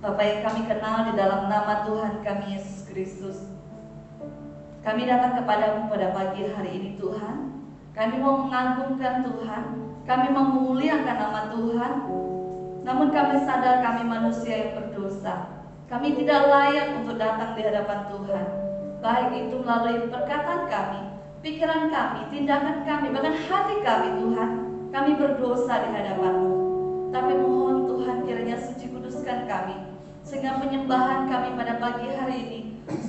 Bapa yang kami kenal di dalam nama Tuhan kami Yesus Kristus, kami datang kepadamu pada pagi hari ini Tuhan. Kami mau mengagungkan Tuhan, kami mau memuliakan nama Tuhan. Namun kami sadar kami manusia yang berdosa. Kami tidak layak untuk datang di hadapan Tuhan, baik itu melalui perkataan kami, pikiran kami, tindakan kami, bahkan hati kami Tuhan. Kami berdosa di hadapan-Mu. Tapi mohon Tuhan kiranya suci kuduskan kami, sehingga penyembahan kami pada pagi hari ini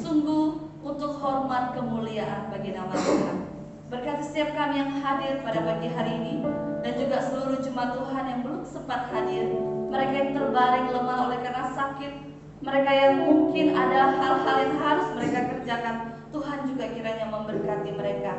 sungguh untuk hormat kemuliaan bagi nama Tuhan. Berkati setiap kami yang hadir pada pagi hari ini, dan juga seluruh jemaat Tuhan yang belum sempat hadir, mereka yang terbaring lemah oleh karena sakit, mereka yang mungkin ada hal-hal yang harus mereka kerjakan. Tuhan juga kiranya memberkati mereka.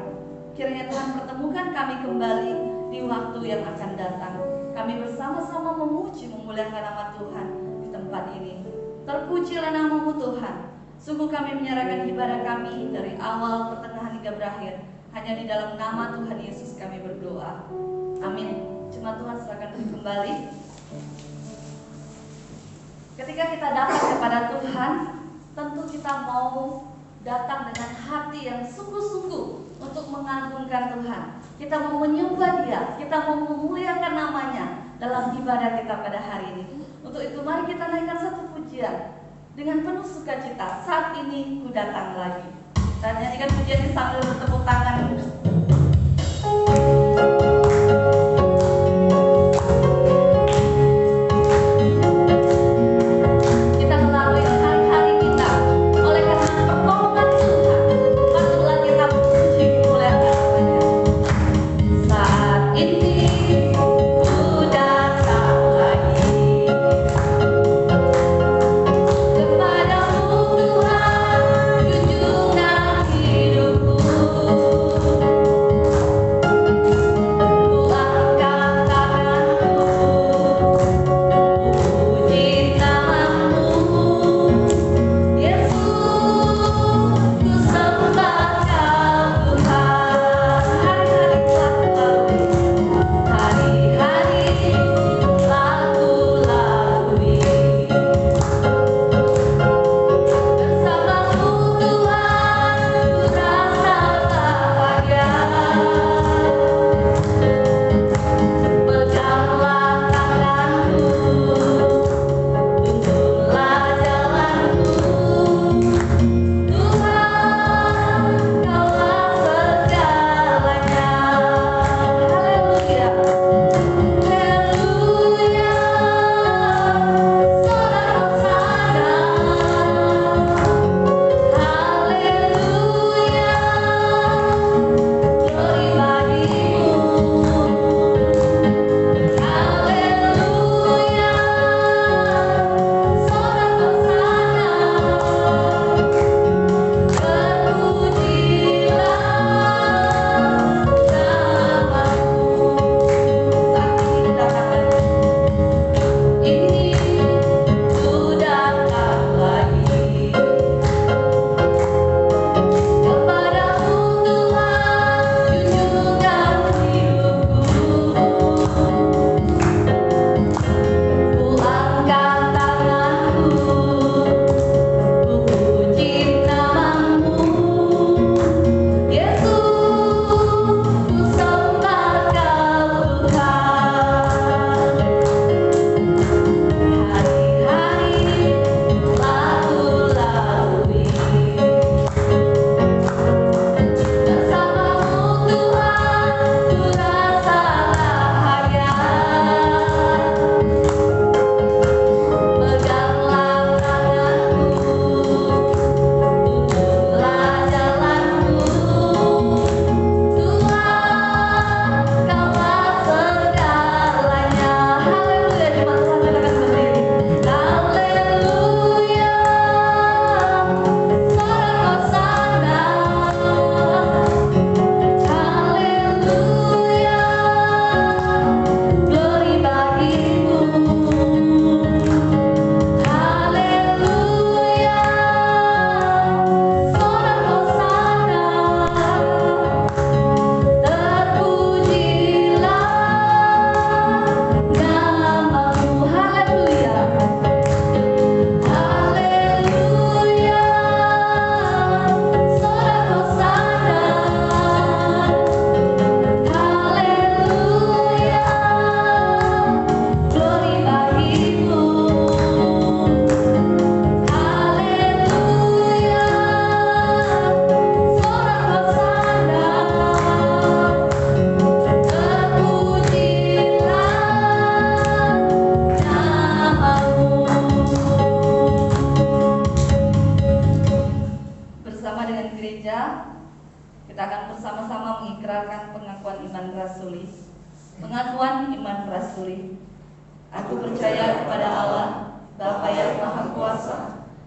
Kiranya Tuhan pertemukan kami kembali di waktu yang akan datang. Kami bersama-sama memuji memuliakan nama Tuhan di tempat ini. Terpujilah nama-Mu Tuhan. Sungguh kami menyerahkan ibadah kami dari awal, pertengahan hingga berakhir. Hanya di dalam nama Tuhan Yesus kami berdoa. Amin. Jemaat Tuhan silakan duduk kembali. Ketika kita datang kepada Tuhan, tentu kita mau datang dengan hati yang sungguh-sungguh untuk mengagungkan Tuhan. Kita mau menyembah Dia, kita mau memuliakan namanya dalam ibadah kita pada hari ini. Untuk itu mari kita naikkan satu pujian dengan penuh sukacita. Saat ini ku datang lagi. Kita nyanyikan pujian ini sambil bertepuk tangan. Hidupku kita akan bersama-sama mengikrarkan pengakuan iman rasuli. Pengakuan iman rasuli. Aku percaya kepada Allah, Bapa yang Maha Kuasa,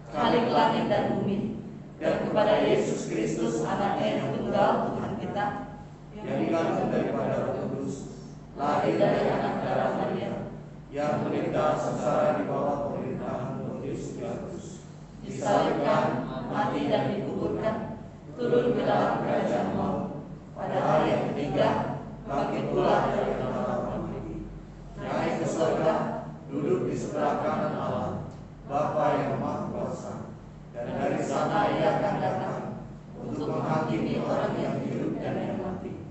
Khalik langit dan bumi, dan kepada Yesus Kristus, Anaknya yang tunggal, Tuhan kita, yang dikandung daripada Roh Kudus, lahir dari anak darah Maria, yang menderita sengsara di bawah pemerintahan Pontius Pilatus, disalibkan, mati dan dikuburkan, turun ke dalam kerajaan maut, pada hari yang ketiga bangkit pula dari antara orang mati, naik ke surga, duduk di sebelah kanan Allah, Bapa yang Maha Kuasa, dan dari sana Ia akan datang untuk menghakimi orang yang hidup dan yang mati.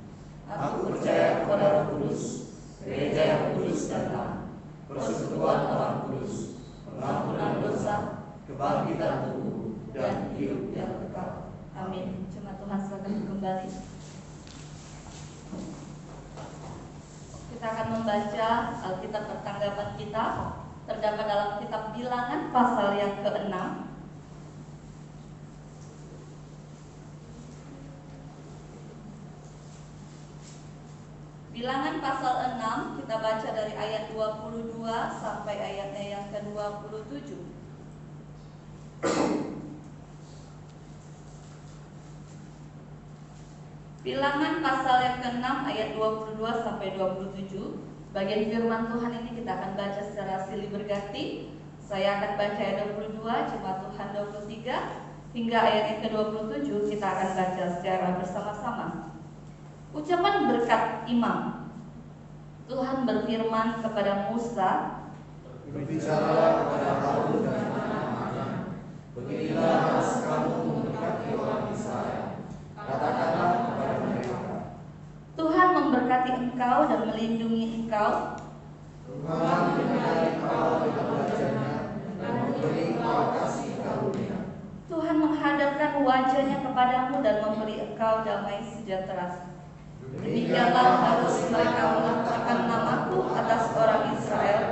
Aku percaya kepada Roh Kudus, gereja yang kudus dan taat, persekutuan orang kudus, pengampunan dosa, kebangkitan tubuh, dan hidup yang kekal. Amin. Jemaat Tuhan, silakan kembali. Kita akan membaca Alkitab pertanggapan kita, terdapat dalam kitab Bilangan pasal yang ke-6. Bilangan pasal 6 kita baca dari ayat 22 sampai ayatnya yang ke-27. Bilangan pasal yang ke-6 ayat 22 sampai 27. Bagian firman Tuhan ini kita akan baca secara silih berganti. Saya akan baca ayat 22, jemaat Tuhan 23, hingga ayat yang ke-27 kita akan baca secara bersama-sama. Ucapan berkat imam. Tuhan berfirman kepada Musa, berbicaralah kepada Harun dan anak-anaknya, beginilah harus kamu memberkati orang Israel. Katakanlah kepada mereka, Tuhan memberkati engkau dan melindungi engkau. Tuhan menyertai engkau dengan wajahnya dan memberi engkau kasih karunia. Tuhan menghadapkan wajahnya kepadamu dan memberi engkau damai sejahtera. Demikianlah harus mereka mengatakan namaku atas orang Israel,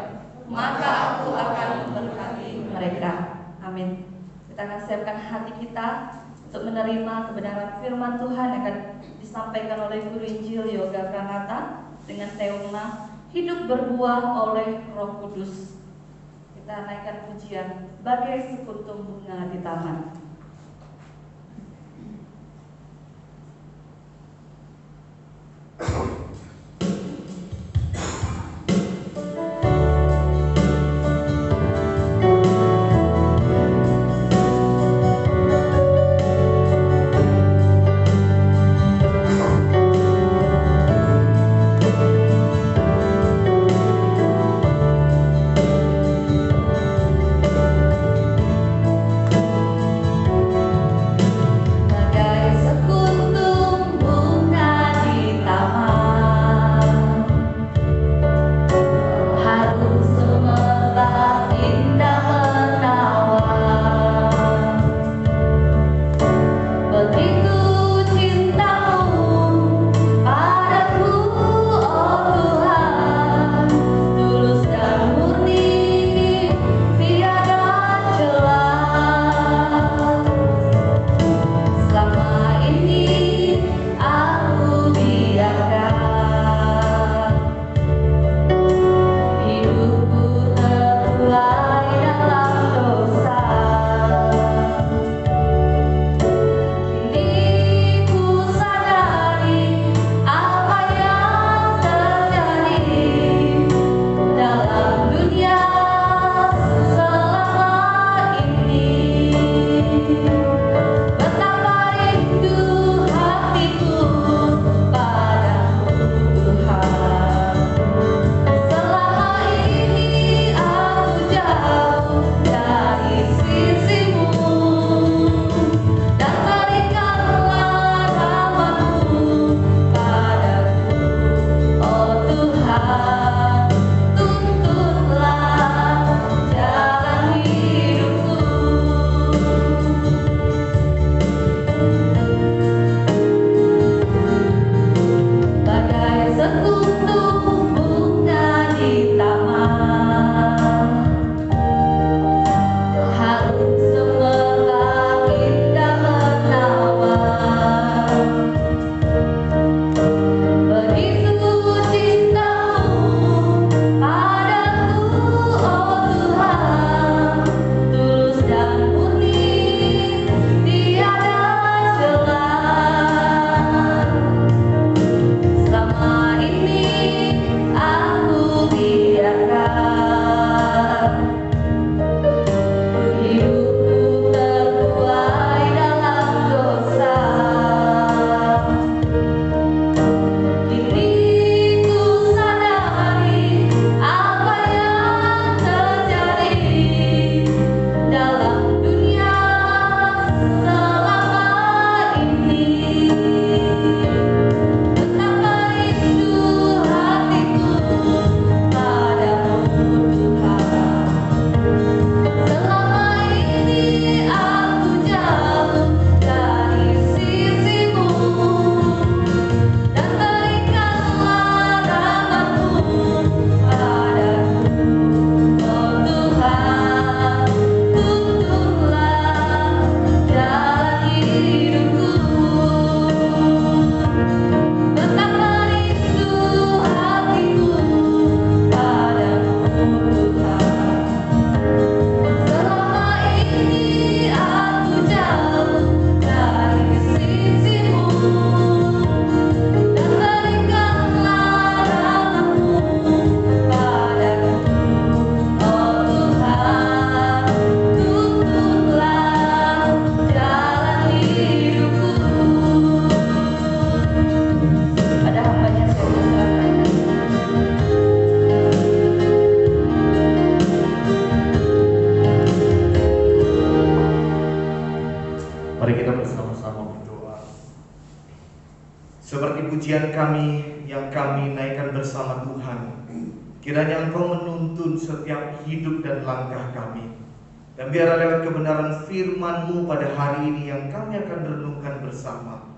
maka aku akan memberkati mereka. Amin. Kita akan siapkan hati kita untuk menerima kebenaran firman Tuhan yang akan disampaikan oleh Guru Injil Yoga Pranata dengan tema Hidup Berbuah oleh Roh Kudus. Kita naikkan pujian bagai sekuntum bunga di taman. pujian kami yang kami naikkan bersama Tuhan. Kiranya Engkau menuntun setiap hidup dan langkah kami. Dan biarlah lewat kebenaran firman-Mu pada hari ini yang kami akan renungkan bersama,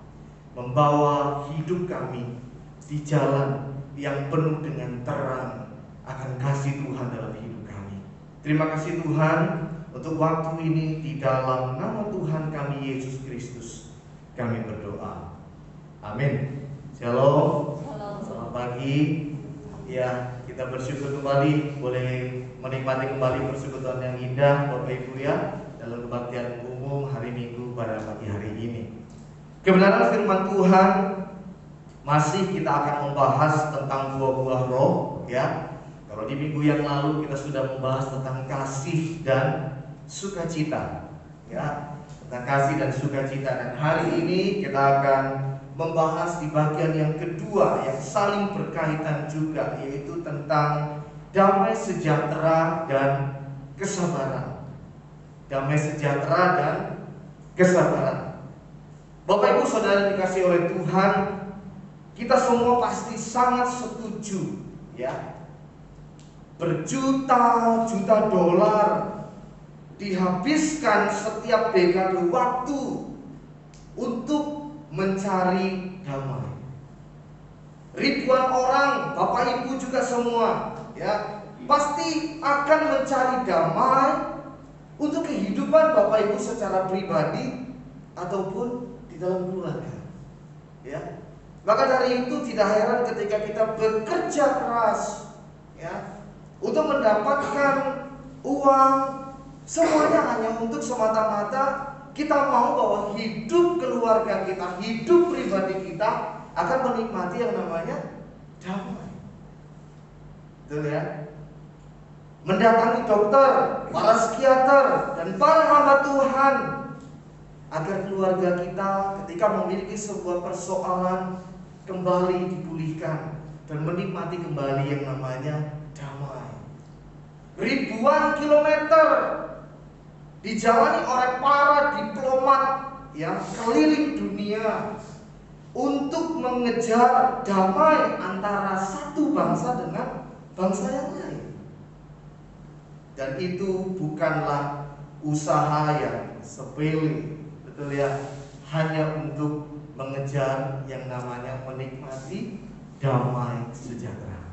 membawa hidup kami di jalan yang penuh dengan terang akan kasih Tuhan dalam hidup kami. Terima kasih Tuhan untuk waktu ini, di dalam nama Tuhan kami Yesus Kristus kami berdoa. Amin. Shalom. Selamat pagi. Ya, kita bersyukur kembali, boleh menikmati kembali persekutuan yang indah Bapak Ibu ya, dalam kebaktian umum hari Minggu pada pagi hari ini. Kebenaran firman Tuhan masih kita akan membahas tentang buah-buah roh ya. Kalau di minggu yang lalu kita sudah membahas tentang kasih dan sukacita ya, tentang kasih dan sukacita, dan hari ini kita akan membahas di bagian yang kedua yang saling berkaitan juga, yaitu tentang damai sejahtera dan kesabaran. Damai sejahtera dan kesabaran. Bapak Ibu Saudara dikasih oleh Tuhan, kita semua pasti sangat setuju ya. Berjuta-juta dolar dihabiskan setiap dekade waktu untuk mencari damai. Ribuan orang, Bapak Ibu juga semua ya, pasti akan mencari damai untuk kehidupan Bapak Ibu secara pribadi ataupun di dalam keluarga ya. Maka dari itu tidak heran ketika kita bekerja keras ya, untuk mendapatkan uang, semuanya hanya untuk semata-mata kita mau bahwa hidup keluarga kita, hidup pribadi kita akan menikmati yang namanya damai. Betul ya? Mendatangi dokter, para psikiater, dan para hamba Tuhan agar keluarga kita ketika memiliki sebuah persoalan kembali dipulihkan dan menikmati kembali yang namanya damai. Ribuan kilometer dijalani oleh para diplomat yang keliling dunia untuk mengejar damai antara satu bangsa dengan bangsa yang lain. Dan itu bukanlah usaha yang sepele, betul ya, hanya untuk mengejar yang namanya menikmati damai sejahtera.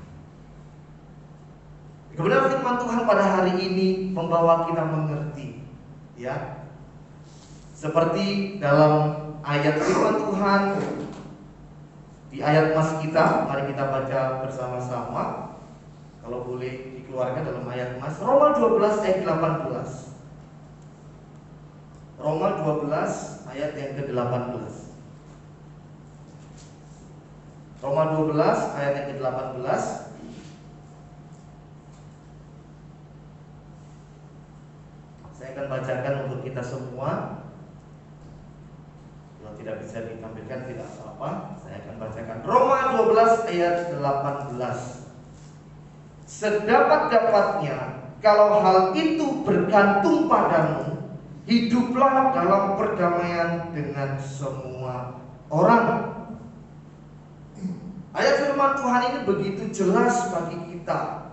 Kebenaran firman Tuhan pada hari ini membawa kita mengerti ya, seperti dalam ayat firman Tuhan di ayat mas kita, mari kita baca bersama-sama. Kalau boleh dikeluarkan dalam ayat mas, Roma 12 ayat 18. Roma 12 ayat yang ke-18. Roma 12 ayat yang ke-18. Saya akan bacakan untuk kita semua. Kalau tidak bisa ditampilkan tidak apa-apa, saya akan bacakan. Roma 12 ayat 18. Sedapat-dapatnya kalau hal itu bergantung padamu, hiduplah dalam perdamaian dengan semua orang. Ayat firman Tuhan ini begitu jelas bagi kita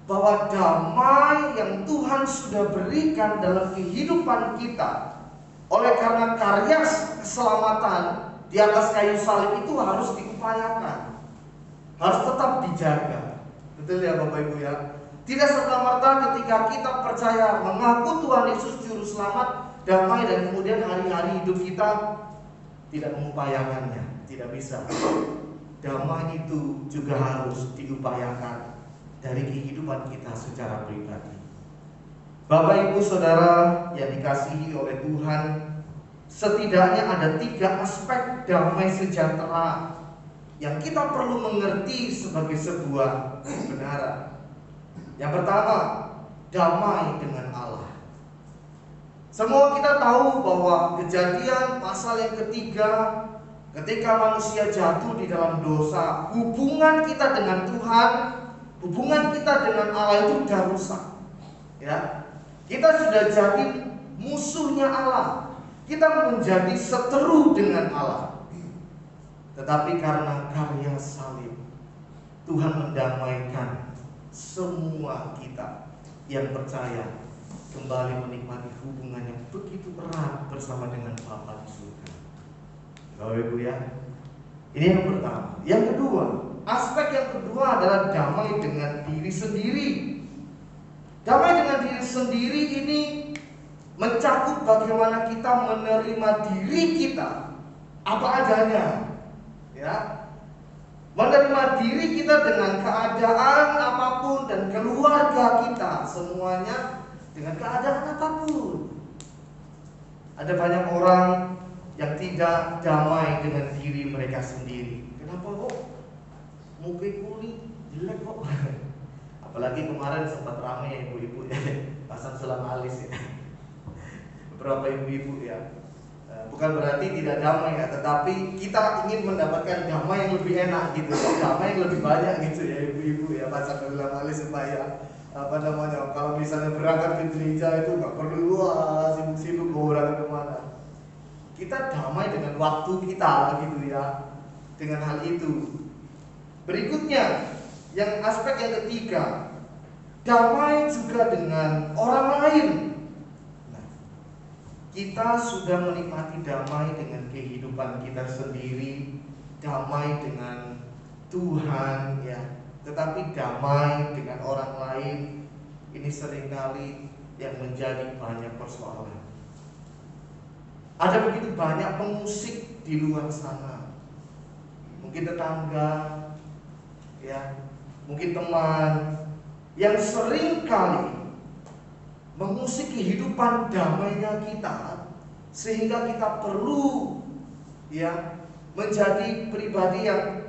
bahwa damai yang Tuhan sudah berikan dalam kehidupan kita oleh karena karya keselamatan di atas kayu salib itu harus diupayakan, harus tetap dijaga. Betul ya Bapak Ibu ya. Tidak serta-merta ketika kita percaya mengaku Tuhan Yesus juru selamat, damai, dan kemudian hari-hari hidup kita tidak mengupayakannya. Tidak bisa. Damai itu juga harus diupayakan dari kehidupan kita secara pribadi. Bapak Ibu Saudara yang dikasihi oleh Tuhan, setidaknya ada 3 aspek damai sejahtera yang kita perlu mengerti sebagai sebuah kebenaran. Yang pertama, damai dengan Allah. Semua kita tahu bahwa Kejadian pasal yang ketiga, ketika manusia jatuh di dalam dosa, hubungan kita dengan Tuhan, hubungan kita dengan Allah itu sudah rusak. Ya, kita sudah jadi musuhnya Allah. Kita menjadi seteru dengan Allah. tetapi karena karya salib Tuhan mendamaikan semua kita yang percaya kembali menikmati hubungan yang begitu erat bersama dengan Bapa di surga. Bapak Ibu ya, ini yang pertama. Yang kedua, aspek yang kedua adalah damai dengan diri sendiri. Damai dengan diri sendiri ini mencakup bagaimana kita menerima diri kita apa adanya, ya. Menerima diri kita dengan keadaan apapun dan keluarga kita semuanya dengan keadaan apapun. Ada banyak orang yang tidak damai dengan diri mereka sendiri. Kenapa kok muka kuning jelek kok? Apalagi kemarin sempat ramai ya ibu-ibu ya, pasang sulam alis ya. Beberapa ibu-ibu ya. Bukan berarti tidak damai ya, tetapi kita ingin mendapatkan damai yang lebih enak gitu, damai yang lebih banyak gitu ya ibu-ibu ya, pasang sulam alis supaya kalau misalnya berangkat ke gereja itu nggak perlu sibuk-sibuk berangkat kemana. Kita damai dengan waktu kita gitu ya, dengan hal itu. Berikutnya, yang aspek yang ketiga, damai juga dengan orang lain. Nah, kita sudah menikmati damai dengan kehidupan kita sendiri, damai dengan Tuhan ya. Tetapi damai dengan orang lain ini seringkali yang menjadi banyak persoalan. Ada begitu banyak pemusik di luar sana. Mungkin tetangga, ya, mungkin teman yang seringkali mengusik kehidupan damainya kita, sehingga kita perlu ya menjadi pribadi yang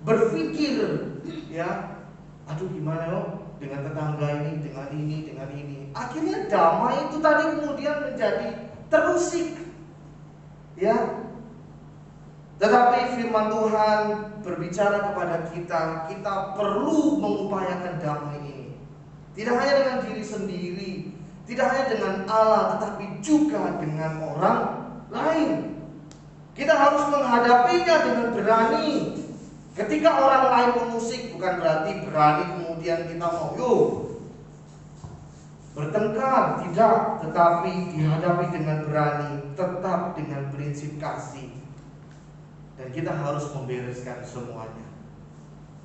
berpikir ya, aduh gimana loh dengan tetangga ini, dengan ini, dengan ini. Akhirnya damai itu tadi kemudian menjadi terusik ya. Tetapi firman Tuhan berbicara kepada kita, kita perlu mengupayakan damai ini. Tidak hanya dengan diri sendiri, tidak hanya dengan Allah, tetapi juga dengan orang lain. Kita harus menghadapinya dengan berani. Ketika orang lain mengusik, bukan berarti berani kemudian kita mau bertengkar, tidak, tetapi dihadapi dengan berani, tetap dengan prinsip kasih. Dan kita harus membereskan semuanya.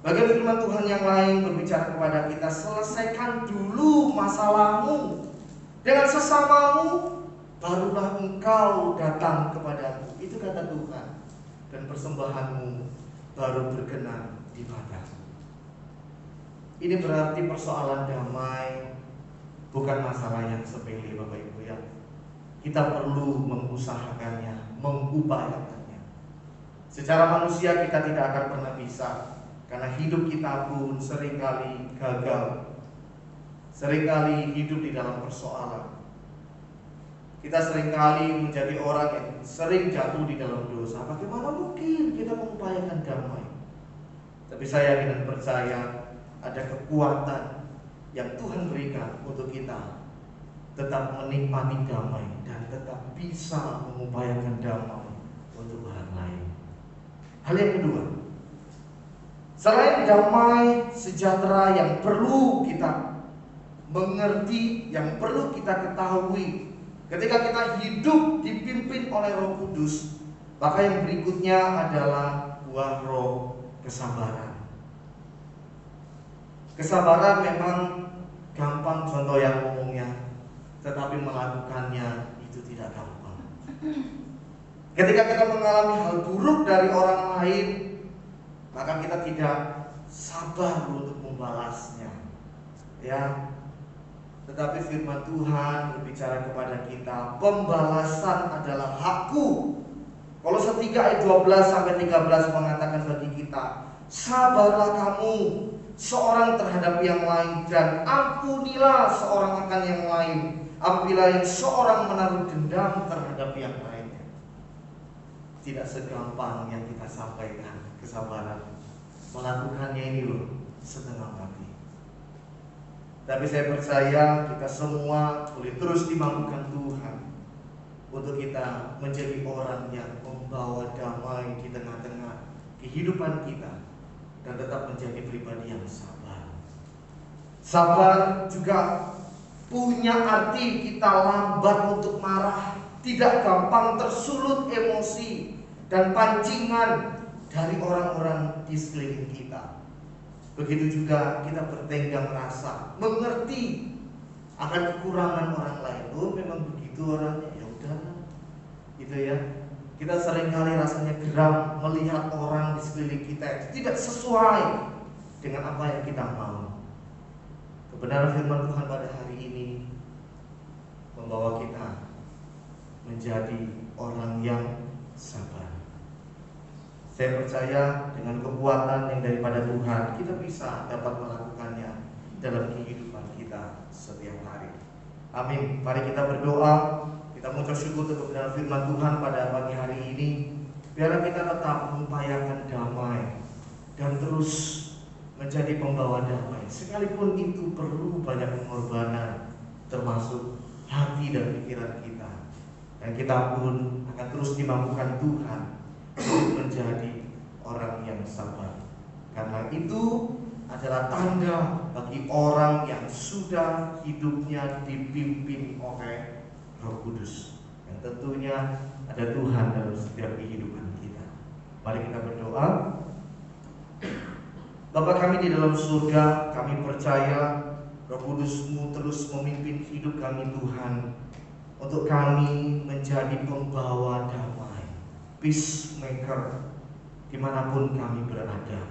Bagian firman Tuhan yang lain berbicara kepada kita, selesaikan dulu masalahmu dengan sesamamu, barulah engkau datang kepadaku. Itu kata Tuhan. Dan persembahanmu baru berkenan di mataku. Ini berarti persoalan damai bukan masalah yang sepele Bapak Ibu ya. Kita perlu mengusahakannya, mengupayakannya. Secara manusia kita tidak akan pernah bisa, karena hidup kita pun seringkali gagal, seringkali hidup di dalam persoalan. Kita seringkali menjadi orang yang sering jatuh di dalam dosa. Bagaimana mungkin kita mengupayakan damai? Tapi saya yakin dan percaya ada kekuatan yang Tuhan berikan untuk kita tetap menikmati damai dan tetap bisa mengupayakan damai untuk orang lain. Hal yang kedua, selain damai sejahtera yang perlu kita mengerti, yang perlu kita ketahui ketika kita hidup dipimpin oleh Roh Kudus, maka yang berikutnya adalah buah roh kesabaran. Kesabaran memang gampang contoh yang umumnya, tetapi melakukannya itu tidak gampang. Ketika kita mengalami hal buruk dari orang lain, maka kita tidak sabar untuk membalasnya. Ya. Tetapi firman Tuhan berbicara kepada kita, pembalasan adalah hakku. Kolose 3 ayat 12 sampai 13 mengatakan bagi kita, sabarlah kamu seorang terhadap yang lain dan ampunilah seorang akan yang lain apabila yang seorang menaruh dendam terhadap yang lainnya. Tidak segampang yang kita sampaikan kesabaran. Melakukannya ini loh setengah mati. Tapi saya percaya kita semua boleh terus dimampukan Tuhan untuk kita menjadi orang yang membawa damai di tengah-tengah kehidupan kita dan tetap menjadi pribadi yang sabar. Sabar juga punya arti kita lambat untuk marah, tidak gampang tersulut emosi dan pancingan dari orang-orang di sekeliling kita. Begitu juga kita bertenggang rasa, mengerti akan kekurangan orang lain. Oh, memang begitu orangnya, ya udah, gitu ya. Kita seringkali rasanya geram melihat orang di sekeliling kita itu tidak sesuai dengan apa yang kita mau. Kebenaran firman Tuhan pada hari ini membawa kita menjadi orang yang sabar. Saya percaya dengan kekuatan yang daripada Tuhan, kita bisa dapat melakukannya dalam kehidupan kita setiap hari. Amin. Mari kita berdoa. Kita mengucap syukur untuk kebenaran firman Tuhan pada pagi hari ini. Biarlah kita tetap mengupayakan damai dan terus menjadi pembawa damai. Sekalipun itu perlu banyak pengorbanan, termasuk hati dan pikiran kita. Dan kita pun akan terus dimampukan Tuhan untuk menjadi orang yang sabar. Karena itu adalah tanda bagi orang yang sudah hidupnya dipimpin oleh Roh Kudus, yang tentunya ada Tuhan dalam setiap kehidupan kita. Mari kita berdoa. Bapa kami di dalam surga, kami percaya Roh Kudus-Mu terus memimpin hidup kami Tuhan, untuk kami menjadi pembawa damai, peacemaker dimanapun kami berada.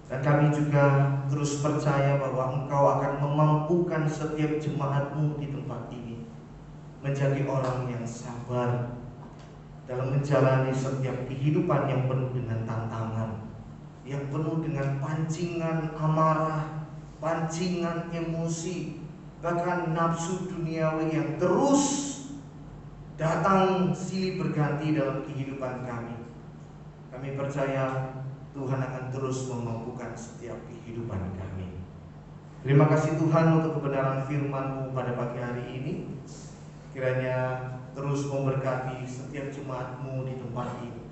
Dan kami juga terus percaya bahwa Engkau akan memampukan setiap jemaat-Mu di tempat ini menjadi orang yang sabar dalam menjalani setiap kehidupan yang penuh dengan tantangan, yang penuh dengan pancingan amarah, pancingan emosi, bahkan nafsu duniawi yang terus datang silih berganti dalam kehidupan kami. Kami percaya Tuhan akan terus memampukan setiap kehidupan kami. Terima kasih Tuhan untuk kebenaran firman-Mu pada pagi hari ini. Kiranya terus memberkati setiap jemaat-Mu di tempat ini,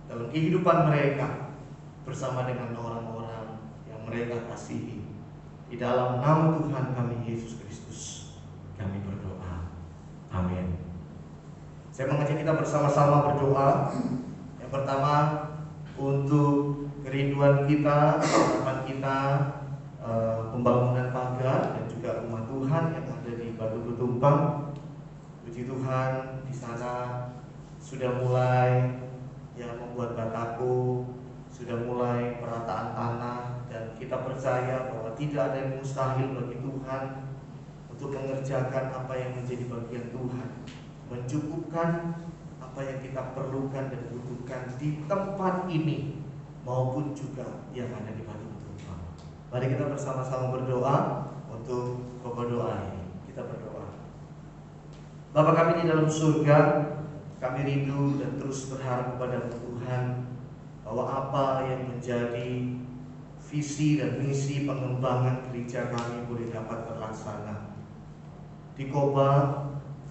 dalam kehidupan mereka bersama dengan orang-orang yang mereka kasihi. Di dalam nama Tuhan kami Yesus Kristus kami berdoa. Amin. Saya mengajak kita bersama-sama berdoa. Yang pertama, untuk kerinduan kita, harapan kita, pembangunan pagar dan juga rumah Tuhan yang ada di Batu Betumpang. Puji Tuhan, di sana sudah mulai membuat batako, sudah mulai perataan tanah, dan kita percaya bahwa tidak ada yang mustahil bagi Tuhan untuk mengerjakan apa yang menjadi bagian Tuhan, mencukupkan apa yang kita perlukan dan butuhkan di tempat ini maupun juga yang ada di Batu Betumpang. Mari kita bersama-sama berdoa untuk pokok doa ini. Kita berdoa. Bapa kami di dalam surga, kami rindu dan terus berharap kepada Tuhan bahwa apa yang menjadi visi dan misi pengembangan gereja kami boleh dapat terlaksana. Di Koba,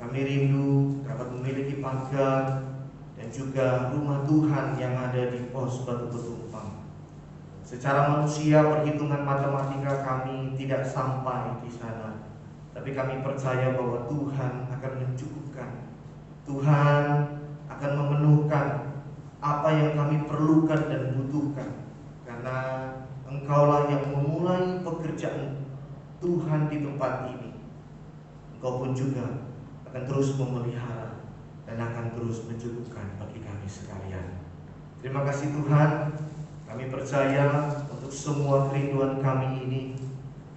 kami rindu dapat memiliki pagar dan juga rumah Tuhan yang ada di pos Batu Betumpang. Secara manusia, perhitungan matematika kami tidak sampai di sana, tapi kami percaya bahwa Tuhan akan mencukupkan. Tuhan akan memenuhkan apa yang kami perlukan dan butuhkan, karena Engkaulah yang memulai pekerjaan Tuhan di tempat ini. Engkau pun juga akan terus memelihara dan akan terus mencukupkan bagi kami sekalian. Terima kasih Tuhan. Kami percaya untuk semua kerinduan kami ini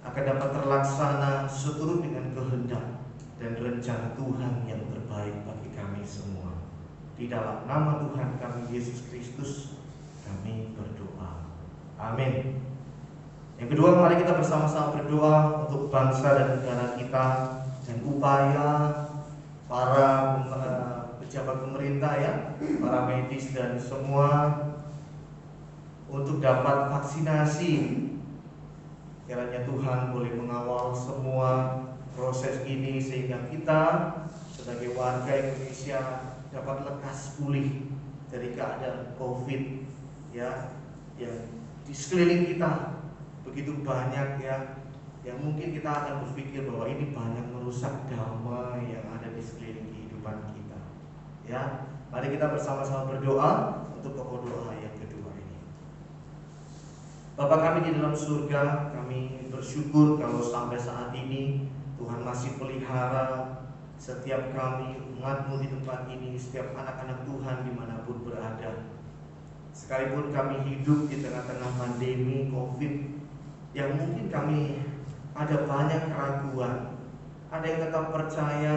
akan dapat terlaksana seturut dengan kehendak dan rencana Tuhan yang terbaik bagi kami semua. Di dalam nama Tuhan kami Yesus Kristus kami berdoa. Amin. Yang kedua, mari kita bersama-sama berdoa untuk bangsa dan negara kita dan upaya para pejabat pemerintah ya, para medis dan semua untuk dapat vaksinasi. Kiranya Tuhan boleh mengawal semua proses ini sehingga kita sebagai warga Indonesia dapat lekas pulih dari keadaan COVID ya yang di sekeliling kita begitu banyak ya, yang mungkin kita akan berpikir bahwa ini banyak merusak damai yang ada di sekeliling kehidupan kita. Ya, mari kita bersama-sama berdoa untuk pokok doa yang kedua ini. Bapa kami di dalam surga, kami bersyukur kalau sampai saat ini Tuhan masih pelihara setiap kami, umat-Mu di tempat ini, setiap anak-anak Tuhan dimanapun berada. Sekalipun kami hidup di tengah-tengah pandemi COVID, yang mungkin kami ada banyak keraguan, ada yang tetap percaya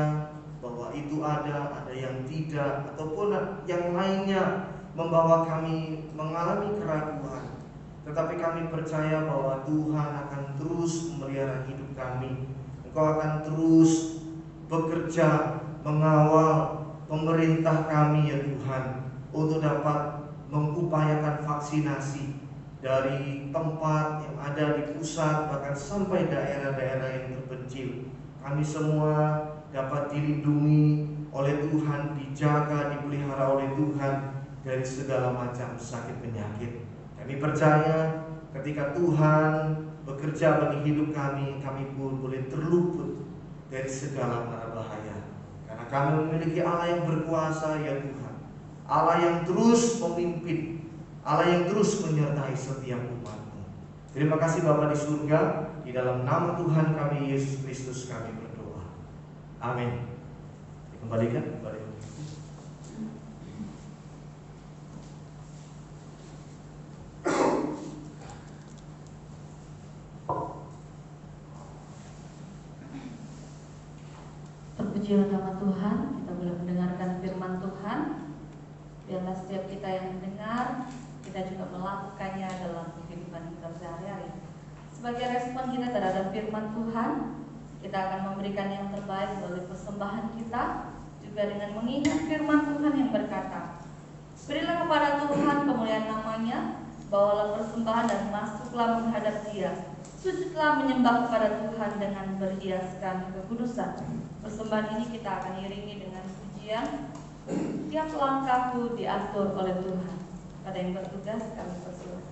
bahwa itu ada yang tidak, ataupun yang lainnya membawa kami mengalami keraguan. Tetapi kami percaya bahwa Tuhan akan terus memelihara hidup kami. Engkau akan terus bekerja mengawal pemerintah kami ya Tuhan, untuk dapat mengupayakan vaksinasi dari tempat yang ada di pusat bahkan sampai daerah-daerah yang terpencil. Kami semua dapat dilindungi oleh Tuhan, dijaga, dipelihara oleh Tuhan dari segala macam sakit penyakit. Kami percaya ketika Tuhan bekerja bagi hidup kami, kami pun boleh terluput dari segala mara bahaya. Karena kami memiliki Allah yang berkuasa ya Tuhan, Allah yang terus memimpin, Allah yang terus menyertai setiap umat-Mu. Terima kasih Bapa di surga, di dalam nama Tuhan kami Yesus Kristus kami berdoa. Amin. Dikembalikan kepada Ibu. Terpujilah nama Tuhan, kita boleh mendengarkan firman Tuhan. Biarlah setiap kita yang mendengar, kita juga melakukannya dalam kehidupan kita sehari-hari. Sebagai respon kita terhadap firman Tuhan, kita akan memberikan yang terbaik melalui persembahan kita, juga dengan mengingat firman Tuhan yang berkata, berilah kepada Tuhan kemuliaan namanya, bawalah persembahan dan masuklah menghadap Dia. Sujudlah menyembah kepada Tuhan dengan berhiaskan kekudusan. Persembahan ini kita akan iringi dengan pujian. Tiap langkahku diatur oleh Tuhan. Pada yang bertugas kami persilakan.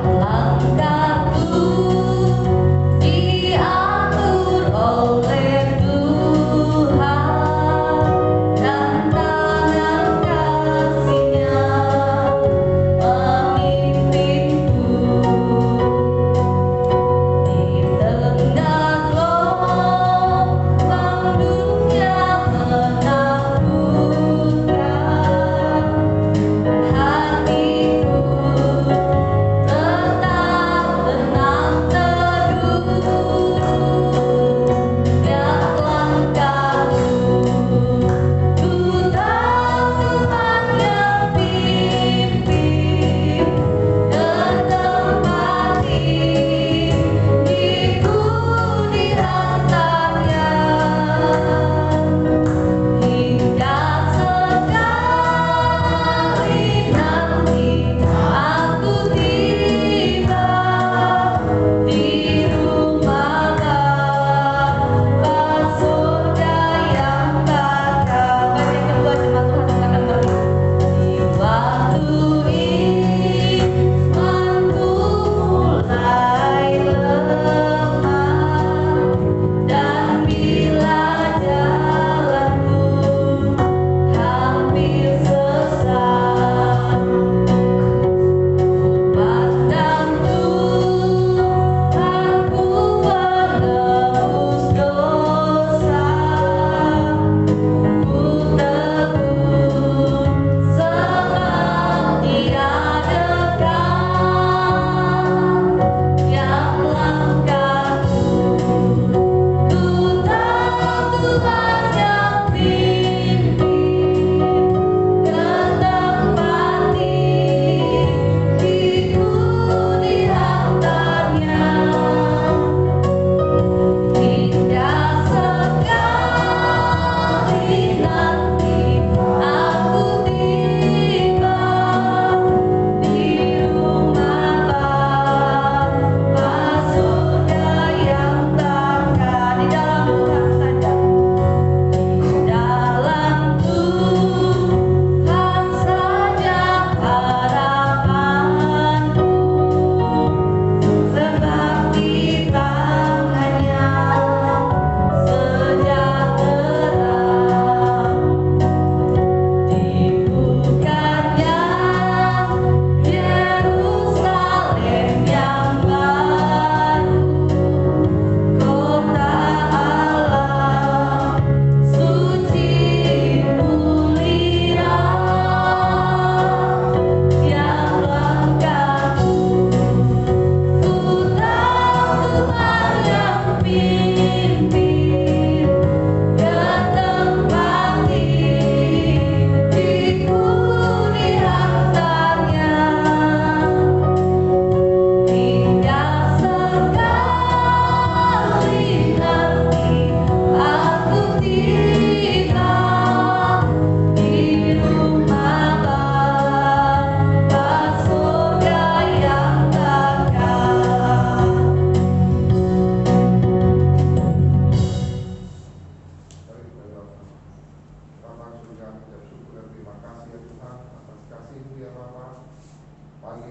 Langkahku diatur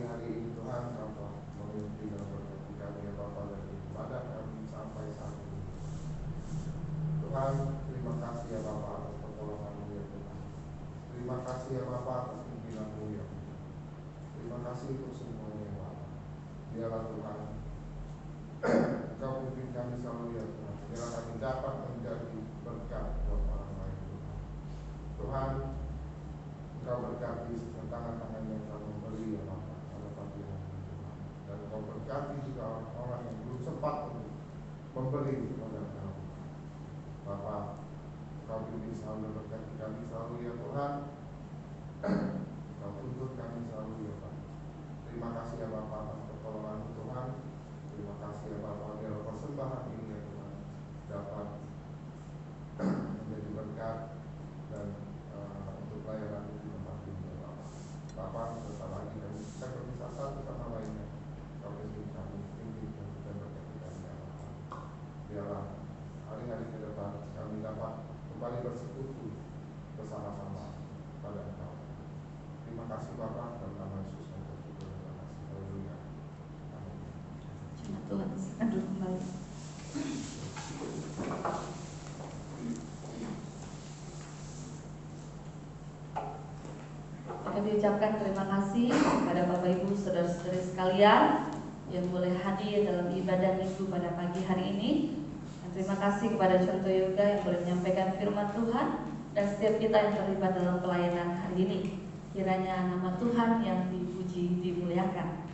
hari ini Tuhan, Bapa memimpin dan berkati kami ya Bapa dari ibadah kami sampai saat ini. Tuhan, terima kasih ya Bapa atas pertolongan-Mu ya Tuhan. Terima kasih ya Bapa atas pimpinan-Mu ya Tuhan. Terima kasih untuk semuanya ya Bapa. Biarlah Tuhan Engkau pimpin kami selalu ya Tuhan. Biarlah kami dapat menjadi berkat buat orang lain Tuhan. Tuhan, Engkau berkati tangan-tangan yang telah memberi ya Bapa pada pagi hari ini Tuhan. Dan Engkau berkati juga orang-orang yang belum sempat untuk memberi kepada Engkau. Bapa, Engkau pimpin selalu berkati kami selalu ya Tuhan. Engkau tuntut kami selalu ya Pak. Terima kasih ya Bapa atas pertolongan Tuhan. Terima kasih ya Bapa biar persembahan ini ya Tuhan dapat menjadi berkat dan untuk pelayanan di tempat ini ya Bapa. Bapa, sebentar lagi kami bisa berpisah satu sama lainnya. Kau pimpin kami dan berkati kami ya Bapa. Biarlah hari-hari ke depan kami dapat kembali bersekutu bersama-sama pada Engkau. Terima kasih Bapa, dalam nama Yesus yang tersyukur. Terima kasih. Haleluya. Amin. Cuma Tuhan, silakan duduk kembali. Kami ucapkan terima kasih kepada Bapak Ibu saudara-saudari sekalian yang boleh hadir dalam ibadah minggu pada pagi hari ini. Dan terima kasih kepada Contoh Yoga yang boleh menyampaikan firman Tuhan dan setiap kita yang terlibat dalam pelayanan hari ini. Kiranya nama Tuhan yang dipuji dimuliakan.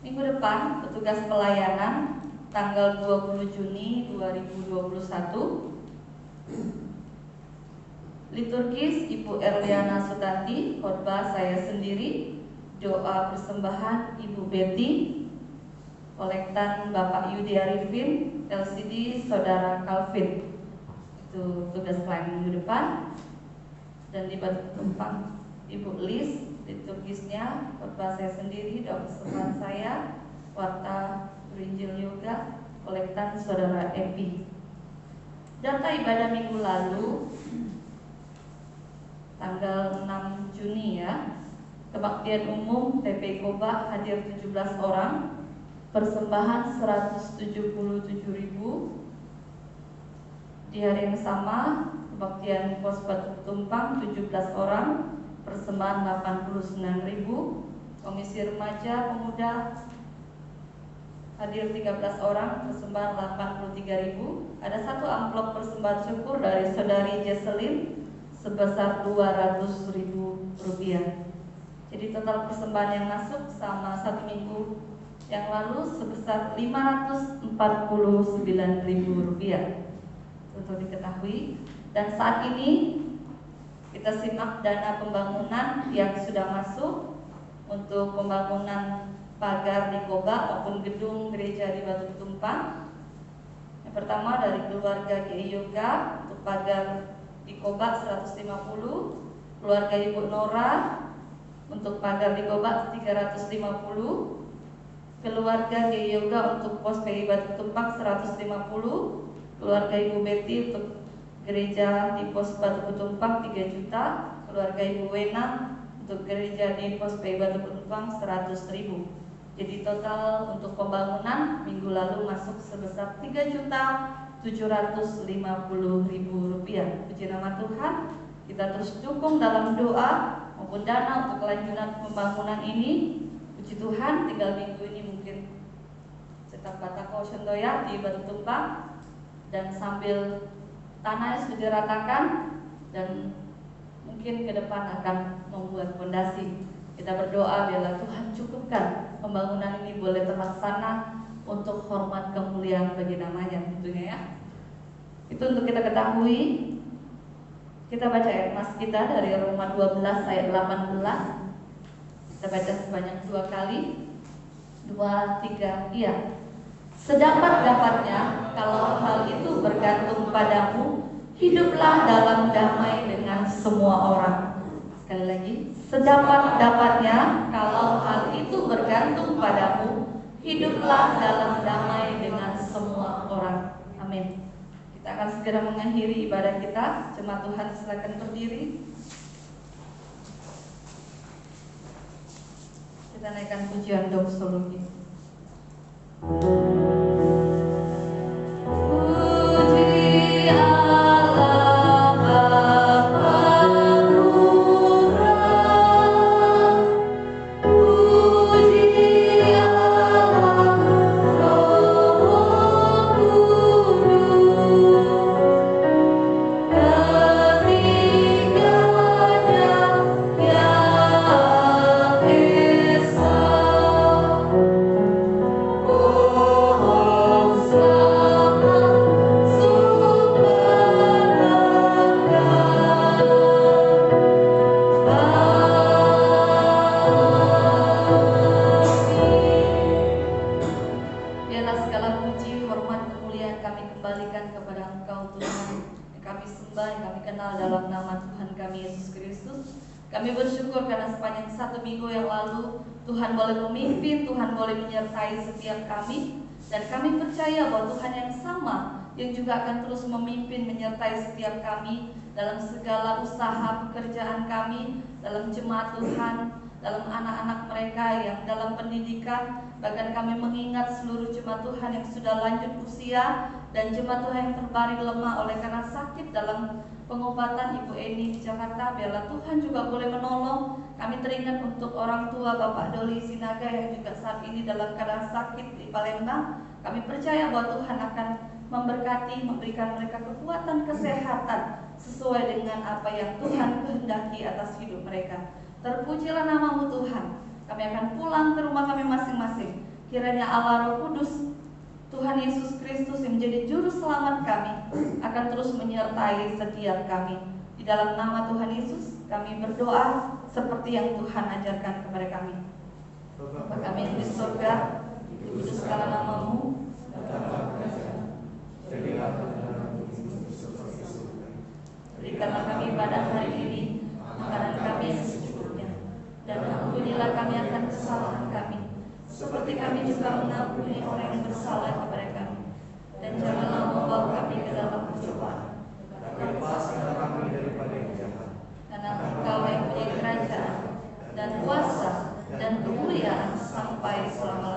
Minggu depan petugas pelayanan tanggal 20 Juni 2021. Liturgis Ibu Erliana Sutanti, khotbah saya sendiri, doa persembahan Ibu Betty, kolektan Bapak Yudi Arifin, LCD Saudara Calvin. Itu tugas pelayanan minggu depan. Dan di Batu Tumpang Ibu Lis, liturgisnya khotbah saya sendiri, doa persembahan saya, warta Berinjil Yoga, kolektan Saudara Epi. Data ibadah minggu lalu tanggal 6 Juni ya, kebaktian umum TP Koba hadir 17 orang, persembahan 177.000. Di hari yang sama, kebaktian Pos Batu Tumpang 17 orang, persembahan 89.000. Komisi Remaja Pemuda hadir 13 orang, persembahan 83.000. Ada satu amplop persembahan syukur dari Saudari Jesselyn sebesar 200.000 rupiah. Jadi total persembahan yang masuk sama satu minggu yang lalu sebesar 549.000 rupiah. Untuk diketahui. Dan saat ini kita simak dana pembangunan yang sudah masuk untuk pembangunan pagar di Koba maupun gedung gereja di Batu Tumpang. Yang pertama dari keluarga GI Yoga untuk pagar di Koba 150, keluarga Ibu Nora untuk pagar di Koba 350, keluarga GI Yoga untuk pos PI Batu Tumpang 150, keluarga Ibu Betty untuk gereja di pos Batu Tumpang 3 juta, keluarga Ibu Wena untuk gereja di pos PI Batu Tumpang 100.000. Jadi total untuk pembangunan minggu lalu masuk sebesar 3.750.000 rupiah. Puji nama Tuhan. Kita terus dukung dalam doa maupun dana untuk kelanjutan pembangunan ini. Puji Tuhan, tinggal minggu ini mungkin cetak batako Sentoya di Batu Tumpang, dan sambil tanahnya sudah diratakan dan mungkin ke depan akan membuat fondasi. Kita berdoa biarlah Tuhan cukupkan pembangunan ini boleh terlaksana untuk hormat kemuliaan bagi namanya tentunya ya. Itu untuk kita ketahui. Kita baca ayat mas kita dari Roma 12 ayat 18. Kita baca sebanyak 2 kali. 2, 3, iya. Sedapat-dapatnya kalau hal itu bergantung padamu, hiduplah dalam damai dengan semua orang. Sekali lagi, sedapat-dapatnya kalau hal itu bergantung padamu, hiduplah dalam damai dengan semua orang. Amin. Kita akan segera mengakhiri ibadah kita. Jemaat Tuhan silakan berdiri. Kita naikkan pujian doksologi. Puji Allah Bapa Murah, puji Allah Roh Kudus, ketiganya yang esa. Pohon selamat Biarlah segala puji, hormat, kemuliaan kami kembalikan kepada Engkau Tuhan, yang kami sembah, yang kami kenal dalam nama Tuhan kami Yesus Kristus. Kami bersyukur karena sepanjang 1 minggu yang lalu Tuhan boleh memimpin, Tuhan boleh menyertai setiap kami, dan kami percaya bahwa Tuhan yang sama yang juga akan terus memimpin, menyertai setiap kami dalam segala usaha pekerjaan kami, dalam jemaat Tuhan, dalam anak-anak mereka yang dalam pendidikan. Bahkan kami mengingat seluruh jemaat Tuhan yang sudah lanjut usia dan jemaat Tuhan yang terbaring lemah oleh karena sakit dalam pengobatan Ibu Eni di Jakarta. Biarlah Tuhan juga boleh menolong. Kami teringat untuk orang tua Bapak Doli Sinaga yang juga saat ini dalam keadaan sakit di Palembang. Kami percaya bahwa Tuhan akan memberkati, memberikan mereka kekuatan, kesehatan sesuai dengan apa yang Tuhan kehendaki atas hidup mereka. Terpujilah namamu Tuhan. Kami akan pulang ke rumah kami masing-masing. Kiranya Allah Roh Kudus, Tuhan Yesus Kristus yang menjadi juru selamat kami, akan terus menyertai setiap kami. Di dalam nama Tuhan Yesus kami berdoa seperti yang Tuhan ajarkan kepada kami. Bapa kami yang di surga, dikuduskanlah namamu. Berikanlah kami pada hari ini makanan kami yang secukupnya, dan ampunilah kami akan kesalahan kami, seperti kami juga mengampuni orang yang bersalah kepada kami. Dan janganlah membawa kami ke dalam pencobaan, Bebaskanlah kami daripada yang jahat. karena Engkau yang punya kerajaan dan kuasa dan kemuliaan sampai selama